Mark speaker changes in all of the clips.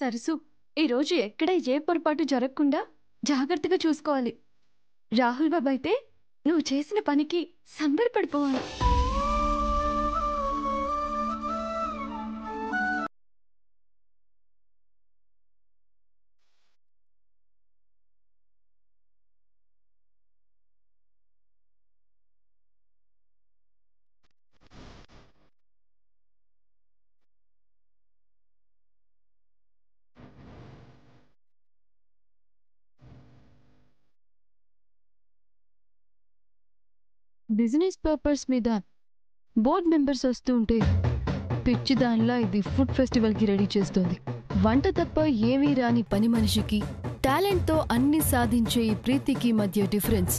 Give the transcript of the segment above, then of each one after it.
Speaker 1: సరసు, ఈరోజు ఎక్కడ ఏ పొరపాటు జరగకుండా జాగ్రత్తగా చూసుకోవాలి. రాహుల్ బాబు అయితే నువ్వు చేసిన పనికి సంబరపడిపోవాలి.
Speaker 2: బిజినెస్ పర్పస్ మీద బోర్డ్ మెంబర్స్ వస్తూ ఉంటే పిచ్చి దానిలా ఇది ఫుడ్ ఫెస్టివల్కి రెడీ చేస్తుంది. వంట తప్ప ఏమీ రాని పని మనిషికి టాలెంట్తో అన్ని సాధించే ఈ ప్రీతికి మధ్య డిఫరెన్స్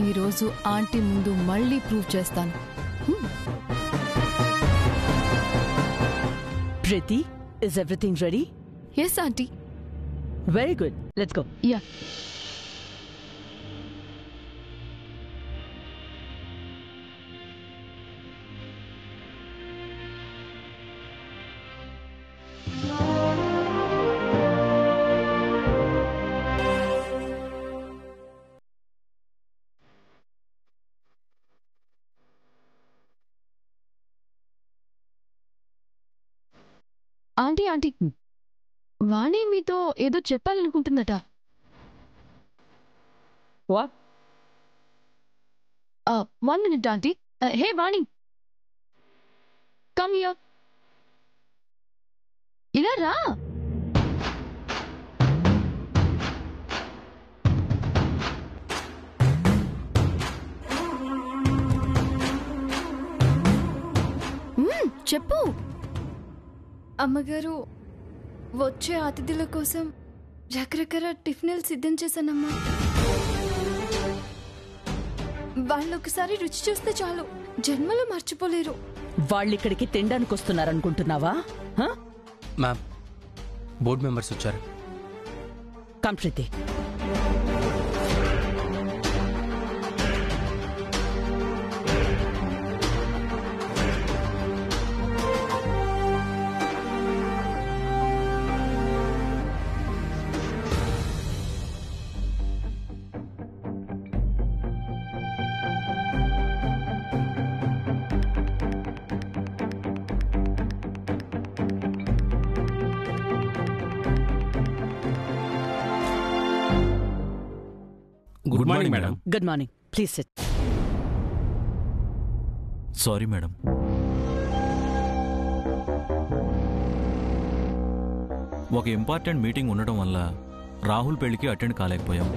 Speaker 2: ఈరోజు ఆంటీ ముందు మళ్ళీ ప్రూవ్ చేస్తాను.
Speaker 3: Preethi, is everything ready?
Speaker 2: Yes aunty.
Speaker 3: Very good, let's go.
Speaker 2: Yeah. Aunty aunty, Vani మీతో ఏదో చెప్పాలనుకుంటుందట.
Speaker 3: What?
Speaker 2: 1 minute aunty. Hey Vani, come here. ఇలా రా. చెప్పు.
Speaker 1: అమ్మగారు, వచ్చే అతిథుల కోసం రకరకాల టిఫిన్లు సిద్ధం చేశానమ్మా. వాళ్ళొకసారి రుచి చూస్తే చాలు, జన్మలో మర్చిపోలేరు.
Speaker 3: వాళ్ళిక్కడికి తినడానికి వస్తున్నారనుకుంటున్నావా?
Speaker 4: మ్యామ్, బోర్డ్ మెంబర్స్ వచ్చారు.
Speaker 3: Come Preeti.
Speaker 4: Good morning madam.
Speaker 3: Good morning, please sit.
Speaker 5: Sorry madam. ఒక ఇంపార్టెంట్ మీటింగ్ ఉండటం వల్ల రాహుల్ పెళ్లికి అటెండ్ కాలేకపోయాం.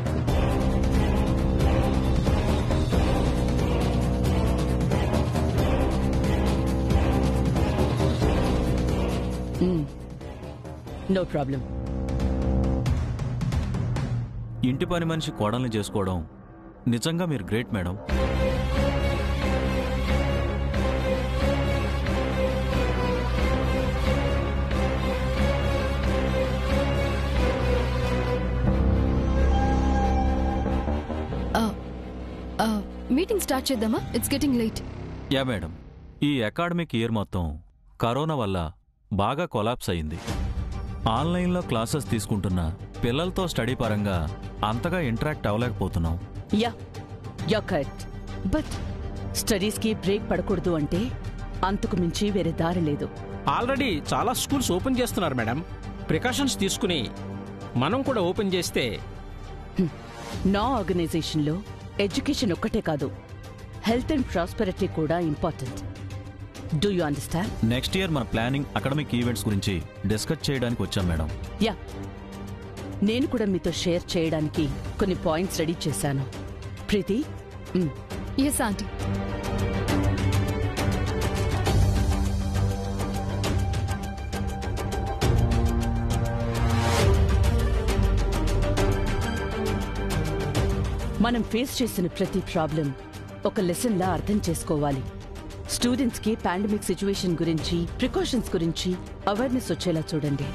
Speaker 3: No problem.
Speaker 5: ఇంటి పని మనిషి కోడల్ని చేసుకోవడం నిజంగా మీరు గ్రేట్ మేడం.
Speaker 2: మీటింగ్ స్టార్ట్ చేద్దామా? It's getting late.
Speaker 5: Yeah madam. ఈ అకాడమిక్ ఇయర్ మొత్తం కరోనా వల్ల బాగా కొలాప్స్ అయింది. ఆన్లైన్లో క్లాసెస్ తీసుకుంటున్న పిల్లలతో స్టడీ పరంగా అంతగా ఇంటరాక్ట్ అవ్వలేకపోతున్నాం.
Speaker 3: Yeah, yeah correct. బట్ స్టడీస్కి బ్రేక్ పడకూడదు అంటే అంతకు మించి వేరే దారి లేదు.
Speaker 4: ఆల్రెడీ చాలా స్కూల్స్ ఓపెన్ చేస్తున్నారు మేడం. ప్రికాషన్స్ తీసుకుని మనం కూడా ఓపెన్ చేస్తే.
Speaker 3: నా ఆర్గనైజేషన్లో ఎడ్యుకేషన్ ఒక్కటే కాదు, హెల్త్ అండ్ ప్రాస్పెరిటీ కూడా important. Do you understand?
Speaker 5: Next year మన ప్లానింగ్ అకాడమిక్ ఈవెంట్స్ గురించి డిస్కస్ చేయడానికి వచ్చాం మేడం.
Speaker 3: యా, నేను కూడా మీతో షేర్ చేయడానికి కొన్ని పాయింట్స్ రెడీ చేశాను. ప్రీతి.
Speaker 2: Yes auntie.
Speaker 3: మనం ఫేస్ చేసిన ప్రతి ప్రాబ్లం ఒక లెసన్లా అర్థం చేసుకోవాలి. స్టూడెంట్స్కి పాండమిక్ సిచ్యువేషన్ గురించి, ప్రికాషన్స్ గురించి అవేర్నెస్ వచ్చేలా చూడండి.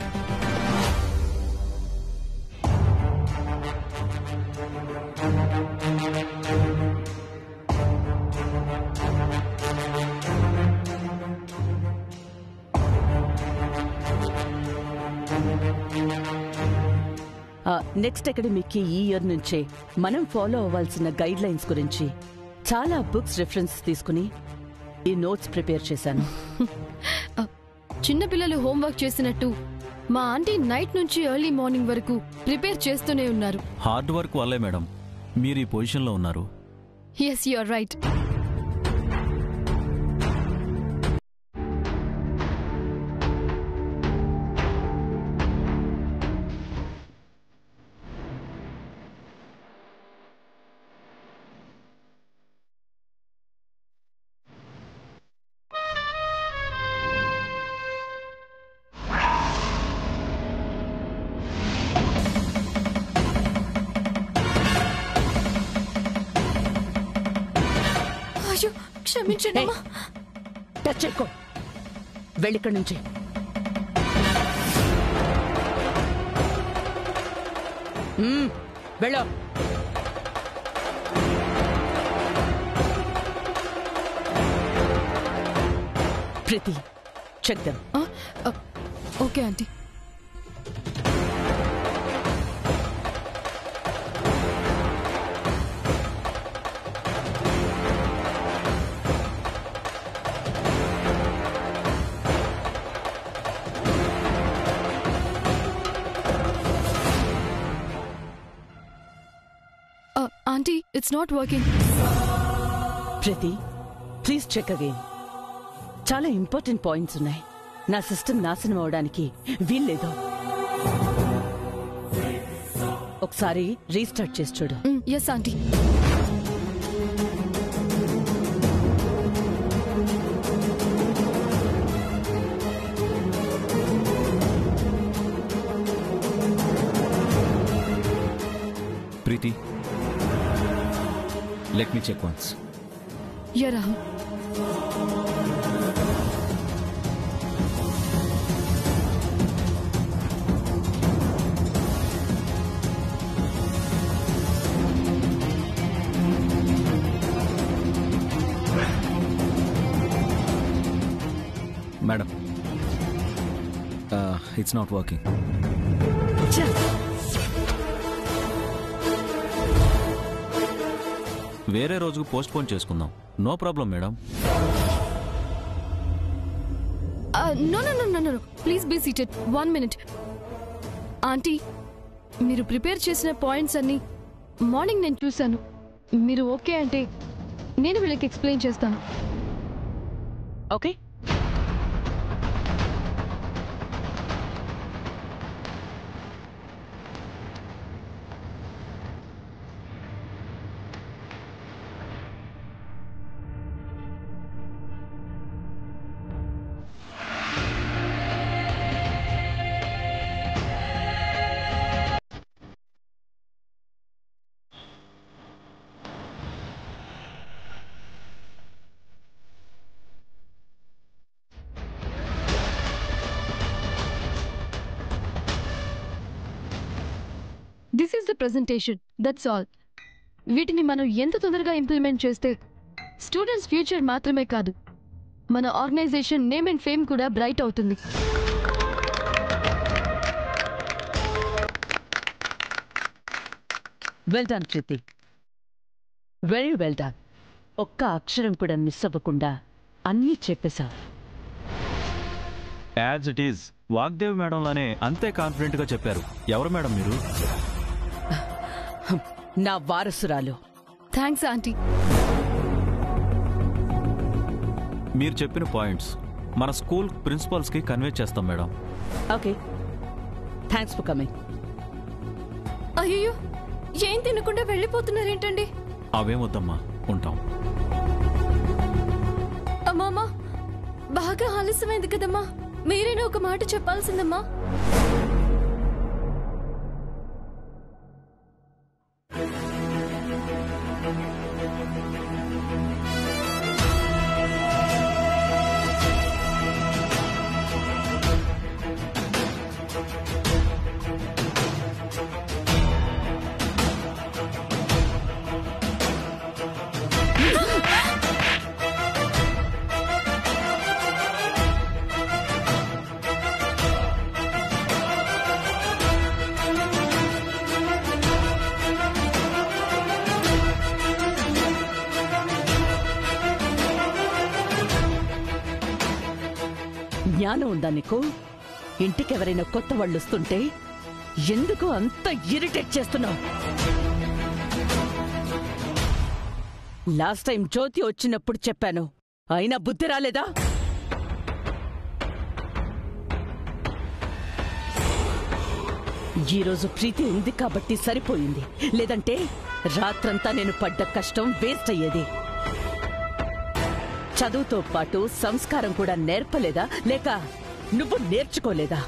Speaker 3: నెక్స్ట్ అకాడమిక్ ఈ ఇయర్ నుంచే మనం ఫాలో అవ్వాల్సిన గైడ్ లైన్స్ గురించి చాలా బుక్స్ రిఫరెన్స్ తీసుకుని ఈ నోట్స్ ప్రిపేర్ చేశాను.
Speaker 2: చిన్నపిల్లలు హోంవర్క్ చేసినట్టు మా ఆంటీ నైట్ నుంచి ఎర్లీ మార్నింగ్ వరకు ప్రిపేర్ చేస్తూనే ఉన్నారు.
Speaker 5: హార్డ్ వర్క్ వల్లే మేడం మీరు ఈ పొజిషన్లో ఉన్నారు.
Speaker 2: Yes you are right. క్షమించండి.
Speaker 3: టచ్ ఎక్కువ వెళ్ళిక్కడి నుంచి. వెళ్ళో. Priti check them.
Speaker 2: Okay auntie. Auntie, it's not working.
Speaker 3: Priti, please check again. చాలా ఇంపార్టెంట్ పాయింట్స్ ఉన్నాయి. నా సిస్టమ్ నాశనం అవడానికి వీల్లేదు. ఒకసారి రీస్టార్ట్ చేసి చూడు.
Speaker 2: Yes aunty.
Speaker 6: Preeti, let me check once.
Speaker 2: Yeah, Rahul.
Speaker 6: Madam, it's not working.
Speaker 5: వేరే రోజుకు పోస్ట్ పోన్ చేసుకుందాం. No problem madam.
Speaker 2: No no no no no please be seated. 1 minute. Aunty, మీరు ప్రిపేర్ చేసిన పాయింట్స్ అన్ని morning నేను చూశాను. మీరు okay అంటే నేను వీళ్ళకి ఎక్స్ప్లెయిన్ చేస్తాను.
Speaker 3: Okay.
Speaker 2: This is the presentation. That's all. వీటిని మనం ఎంత తొందరగా ఇంప్లిమెంట్ చేస్తే స్టూడెంట్స్ ఫ్యూచర్ మాత్రమే కాదు, మన ఆర్గనైజేషన్ నేమ్ అండ్ ఫేమ్ కూడా బ్రైట్ అవుతుంది.
Speaker 3: Well done Priti, very well done. ఒక్క అక్షరం కూడా మిస్ అవ్వకుండా అన్నీ చెప్పేశావు.
Speaker 5: As it is Vagdev madam లానే అంతే కాన్ఫిడెంట్ గా చెప్పారు. ఎవరు మేడం మీరు?
Speaker 3: నా వారసురాలు.
Speaker 2: Thanks aunty.
Speaker 5: మీరు చెప్పిన పాయింట్స్ మన స్కూల్ ప్రిన్సిపల్స్ కి కన్వే చేస్తాం madam.
Speaker 3: Okay, thanks for coming.
Speaker 2: అయ్యో, ఏం తినకుండా వెళ్ళిపోతున్నారేంటండి?
Speaker 5: అవేమొద్దమ్మా, ఉంటాం.
Speaker 2: అమ్మా, బాగా ఆలస్యమైంది కదమ్మా, మీరైనా ఒక మాట చెప్పాల్సిందమ్మా.
Speaker 3: జ్ఞానం ఉందా నీకు? ఇంటికెవరైనా కొత్త వాళ్ళు వస్తుంటే ఎందుకు అంత ఇరిటేట్ చేస్తున్నావు? లాస్ట్ టైం జ్యోతి వచ్చినప్పుడు చెప్పాను, అయినా బుద్ధి రాలేదా? ఈరోజు ప్రీతి ఉంది కాబట్టి సరిపోయింది, లేదంటే రాత్రంతా నేను పడ్డ కష్టం వేస్ట్ అయ్యేది. చదువుతో పాటు సంస్కారం కూడా నేర్పలేదా, లేక నువ్వు నేర్చుకోలేదా?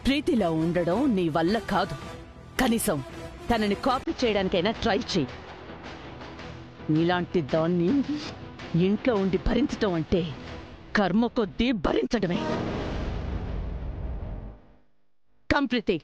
Speaker 3: ప్రీతిలా ఉండడం నీ వల్ల కాదు. కనీసం తనని కాపీ చేయడానికైనా ట్రై చెయ్యి. నీలాంటి దాన్ని ఇంట్లో ఉండి భరించటం అంటే కర్మ కొద్దీ భరించడమే. కమ్ ప్రీతి.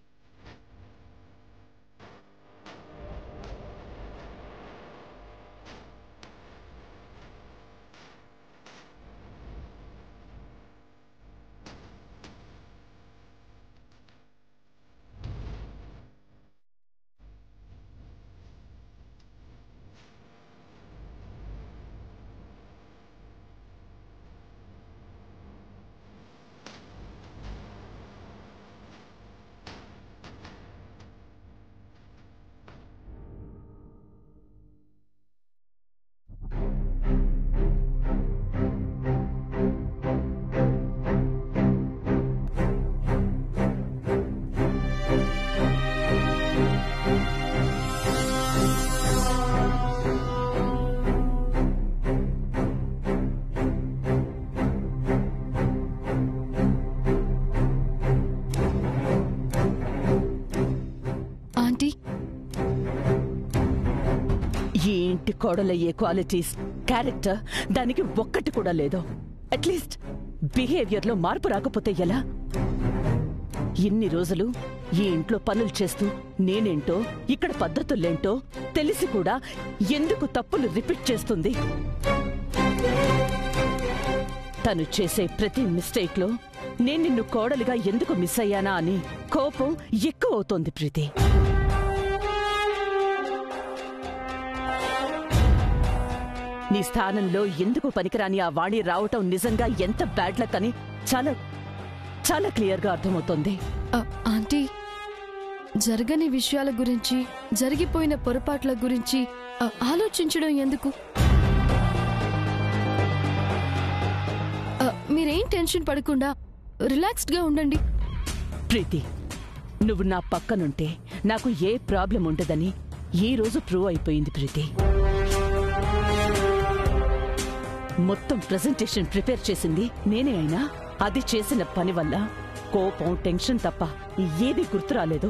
Speaker 3: ఈ ఇంటి కోడలయ్యే క్వాలిటీస్, క్యారెక్టర్ దానికి ఒక్కటి కూడా లేదు. అట్లీస్ట్ బిహేవియర్లో మార్పు రాకపోతే ఎలా? ఇన్ని రోజులు ఈ ఇంట్లో పనులు చేస్తూ నేనేంటో, ఇక్కడ పద్ధతులేంటో తెలిసి కూడా ఎందుకు తప్పులు రిపీట్ చేస్తుంది? తను చేసే ప్రతి మిస్టేక్లో నేను నిన్ను కోడలిగా ఎందుకు మిస్ అయ్యానా అని కోపం ఎక్కువ అవుతోంది ప్రీతి. నీ స్థానంలో ఎందుకు పనికిరాని ఆ వాణి రావటం నిజంగా ఎంత బ్యాడ్ లక్ అని చాలా చాలా క్లియర్గా అర్థమవుతోంది.
Speaker 2: ఆంటీ, జరగని విషయాల గురించి, జరిగిపోయిన పొరపాట్ల గురించి ఆలోచించడం ఎందుకు? మీరేం టెన్షన్ పడకుండా రిలాక్స్డ్గా ఉండండి.
Speaker 3: ప్రీతి, నువ్వు నా పక్కనుంటే నాకు ఏ ప్రాబ్లం ఉండదని ఈ రోజు ప్రూవ్ అయిపోయింది ప్రీతి. మొత్తం ప్రెజెంటేషన్ ప్రిపేర్ చేసింది నేనే అయినా అది చేసిన పని వల్ల కోపం, టెన్షన్ తప్ప ఏది గుర్తు రాలేదు.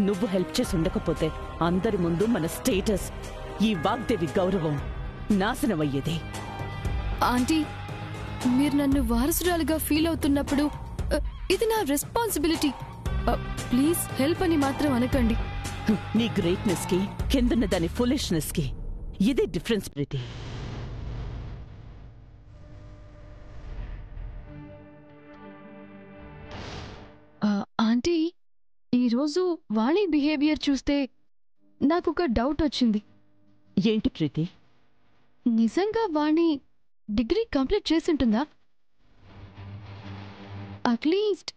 Speaker 3: నువ్వు హెల్ప్ చేసి ఉండకపోతే అందరి ముందు మన స్టేటస్, ఈ వాగ్దేవి గౌరవం నాశనమయ్యేది.
Speaker 2: ఆంటీ, మీరు నన్ను వారసురాలుగా ఫీల్ అవుతున్నప్పుడు ఇది నా రెస్పాన్సిబిలిటీ. ప్లీజ్ హెల్ప్ అని మాత్రం అనకండి.
Speaker 3: నీ గ్రేట్నెస్ కి కిందన్న దాని ఫులిష్నెస్ కి ఇదే డిఫరెన్స్ ప్రీతి.
Speaker 2: ఆంటీ, ఈరోజు వాణి బిహేవియర్ చూస్తే నాకొక డౌట్ వచ్చింది.
Speaker 3: ఏంటి ప్రీతి?
Speaker 2: నిజంగా వాణి డిగ్రీ కంప్లీట్ చేసుంటుందా? అట్లీస్ట్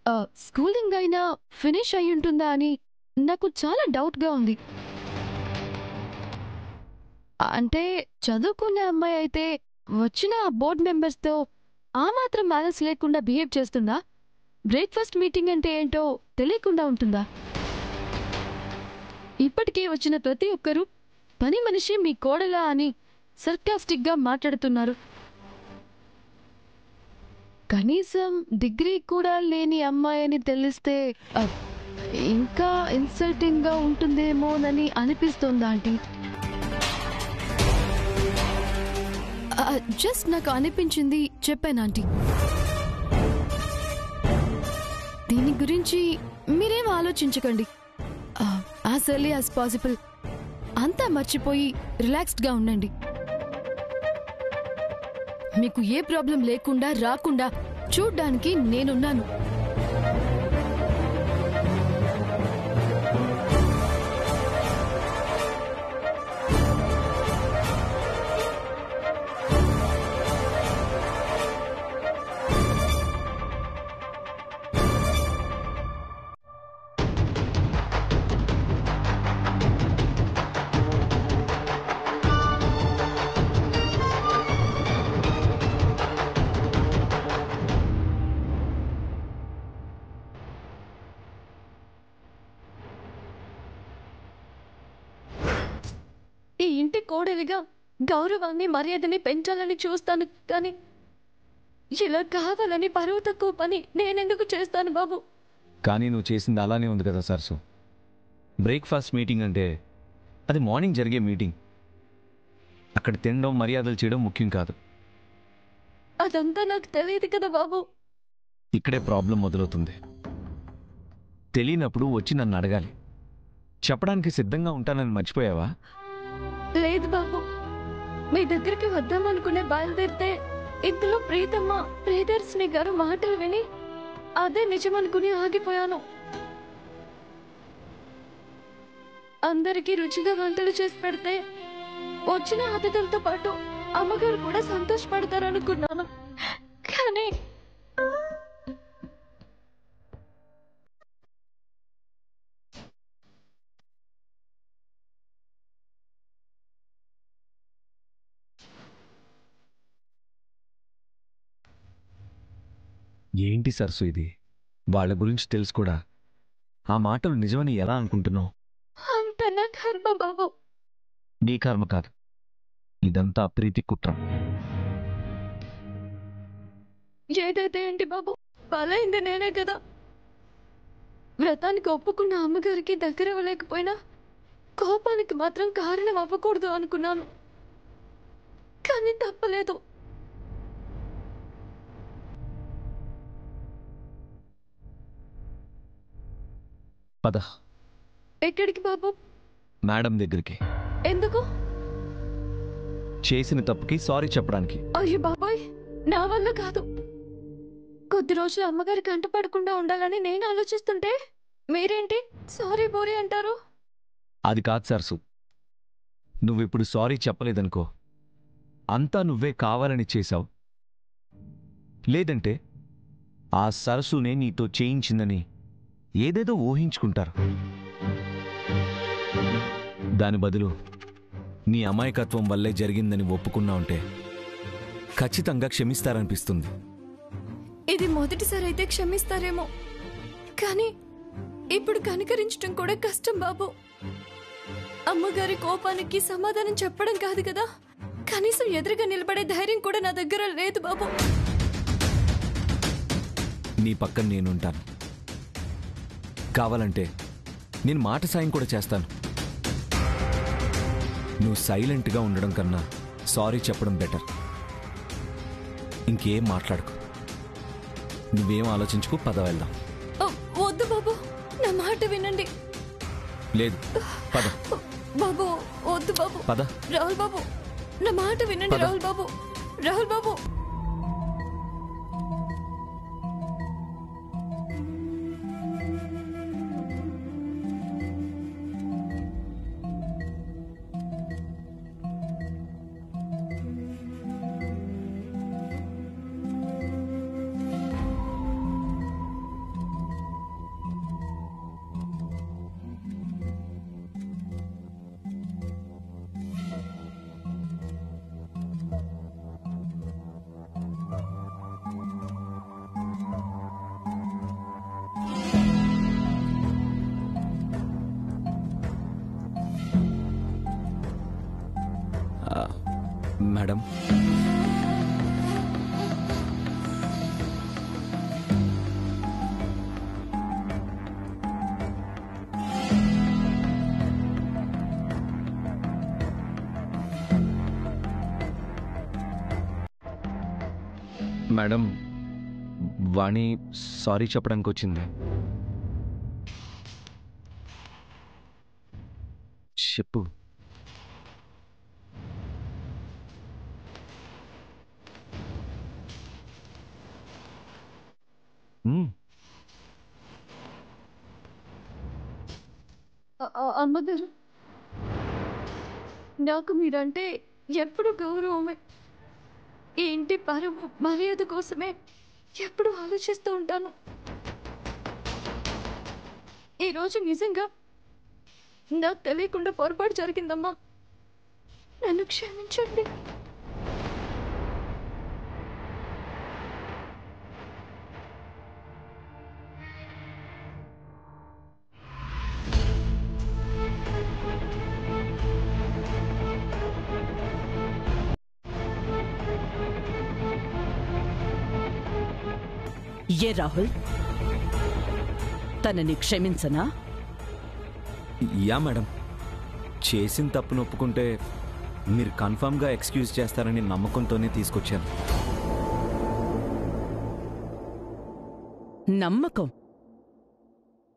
Speaker 2: స్కూలింగ్ అయినా ఫినిష్ అయి ఉంటుందా అని నాకు చాలా డౌట్గా ఉంది. అంటే చదువుకునే అమ్మాయి అయితే వచ్చిన బోర్డ్ మెంబర్స్తో ఆ మాత్రం బ్యాలెన్స్ లేకుండా బిహేవ్ చేస్తుందా? బ్రేక్ఫాస్ట్ మీటింగ్ అంటే ఏంటో తెలియకుండా ఉంటుందా? ఇప్పటికే వచ్చిన ప్రతి ఒక్కరూ పని మనిషి మీ కోడలా అని సర్కాస్టిక్గా మాట్లాడుతున్నారు. కనీసం డిగ్రీ కూడా లేని అమ్మాయి అని తెలిస్తే ఇంకా ఇన్సల్టింగ్గా ఉంటుందేమోనని అనిపిస్తోందా ఆంటీ? జస్ట్ నాకు అనిపించింది చెప్పాను ఆంటీ. దీని గురించి మీరేం ఆలోచించకండి. యాజ్ ఎర్లీ యాజ్ పాసిబుల్ అంతా మర్చిపోయి రిలాక్స్డ్గా ఉండండి. మీకు ఏ ప్రాబ్లం లేకుండా రాకుండా చూడ్డానికి నేనున్నాను.
Speaker 1: ఇంటి కోడలిగా గౌరవాన్ని మర్యాదని పెంచాలని చూస్తాను, కానీ ఇలా కావాలని పరువు తక్కువ పని నేనెందుకు చేస్తాను బాబు?
Speaker 6: కానీ నువ్వు చేసింది అలానే ఉంది కదా సరసు. బ్రేక్ఫాస్ట్ మీటింగ్ అంటే అది మార్నింగ్ జరిగే మీటింగ్. అక్కడ తినడం మర్యాదలు చేయడం ముఖ్యం కాదు.
Speaker 1: అదంతా నాకు తెలియదు కదా బాబు.
Speaker 6: ఇక్కడే ప్రాబ్లం మొదలవుతుంది. తెలియనప్పుడు వచ్చి నన్ను అడగాలి. చెప్పడానికి సిద్ధంగా ఉంటానని మర్చిపోయావా?
Speaker 1: లేదు బాబు, మీ దగ్గరికి వద్దామనుకునే బయలుదేరితే ఇందులో ప్రీతమ్మ ప్రియదర్శిని గారు మాటలు విని అదే నిజమనుకుని ఆగిపోయాను. అందరికీ రుచిగా వంటలు చేసి పెడితే వచ్చిన అతిథులతో పాటు అమ్మగారు కూడా సంతోషపడతారనుకున్నాను. కానీ
Speaker 6: ఏంటి సరసు ఇది? వాళ్ళ గురించి తెలుసు కూడా ఆ మాటలు నిజమని ఎలా అనుకుంటున్నావు?
Speaker 1: అంత నా కర్మ బాబు.
Speaker 6: నీ కర్మ కాదు, ఇదంతా ప్రీతి కుట్ర.
Speaker 1: ఏదైతే ఏంటి బాబు, బలైంది నేనే కదా. వ్రతానికి ఒప్పుకున్న అమ్మగారికి దగ్గర అవ్వలేకపోయినా కోపానికి మాత్రం కారణం అవ్వకూడదు అనుకున్నాను, కానీ తప్పలేదు.
Speaker 6: పద.
Speaker 1: ఎక్కడికి బాబు?
Speaker 6: మేడం దగ్గరికి.
Speaker 1: ఎందుకు?
Speaker 6: చేసిన తప్పుకి సారీ చెప్పడానికి.
Speaker 1: అయ్యో బాబాయ్, నా వల్ల కాదు. కొద్ది రోజులు అమ్మగారికి కంటపడకుండా ఉండాలని నేను ఆలోచిస్తుంటే మీరేంటి సారీ బోరీ అంటారు?
Speaker 6: అది కాదు సరసు. నువ్విప్పుడు సారీ చెప్పలేదనుకో, అంతా నువ్వే కావాలని చేశావు. లేదంటే ఆ సరసునే నీతో చేయించిందని ఏదేదో ఊహించుకుంటారు. దాని బదులు నీ అమాయకత్వం వల్లే జరిగిందని ఒప్పుకున్నా ఉంటే ఖచ్చితంగా క్షమిస్తారనిపిస్తుంది.
Speaker 1: ఇది మొదటిసారి అయితే క్షమిస్తారేమో, కానీ ఇప్పుడు కనికరించడం కూడా కష్టం బాబు. అమ్మగారి కోపానికి సమాధానం చెప్పడం కాదు కదా, కనీసం ఎదురుగా నిలబడే ధైర్యం కూడా నా దగ్గర లేదు బాబు.
Speaker 6: నీ పక్కన నేనుంటాను. కావాలంటే నేను మాట సాయం కూడా చేస్తాను. నువ్వు సైలెంట్గా ఉండడం కన్నా సారీ చెప్పడం బెటర్. ఇంకేం మాట్లాడుకో, నువ్వేం ఆలోచించుకో. పద వెళ్దాం.
Speaker 1: వద్దు బాబు, నా మాట వినండి.
Speaker 6: లేదు, పద.
Speaker 1: బాబు వద్దు బాబు.
Speaker 6: పద.
Speaker 1: రాహుల్ బాబు, నా మాట వినండి.
Speaker 6: పద.
Speaker 1: రాహుల్ బాబు, రాహుల్ బాబు.
Speaker 6: మేడం, మేడం, వాణి సారీ చెప్పడానికి వచ్చింది. చెప్పు.
Speaker 1: అమ్మగారు, నాకు మీరంటే ఎప్పుడు గౌరవమే. ఈ ఇంటి పరువు మర్యాద కోసమే ఎప్పుడు ఆలోచిస్తూ ఉంటాను. ఈరోజు నిజంగా నాకు తెలియకుండా పొరపాటు జరిగిందమ్మా, నన్ను క్షమించండి.
Speaker 3: ఏ రాహుల్, తనని క్షమించనా?
Speaker 7: యా మేడం, చేసిన తప్పును ఒప్పుకుంటే మీరు కన్ఫర్మ్గా ఎక్స్క్యూజ్ చేస్తారని నమ్మకంతోనే తీసుకొచ్చాను.
Speaker 3: నమ్మకం?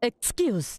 Speaker 3: ఎక్స్క్యూజ్?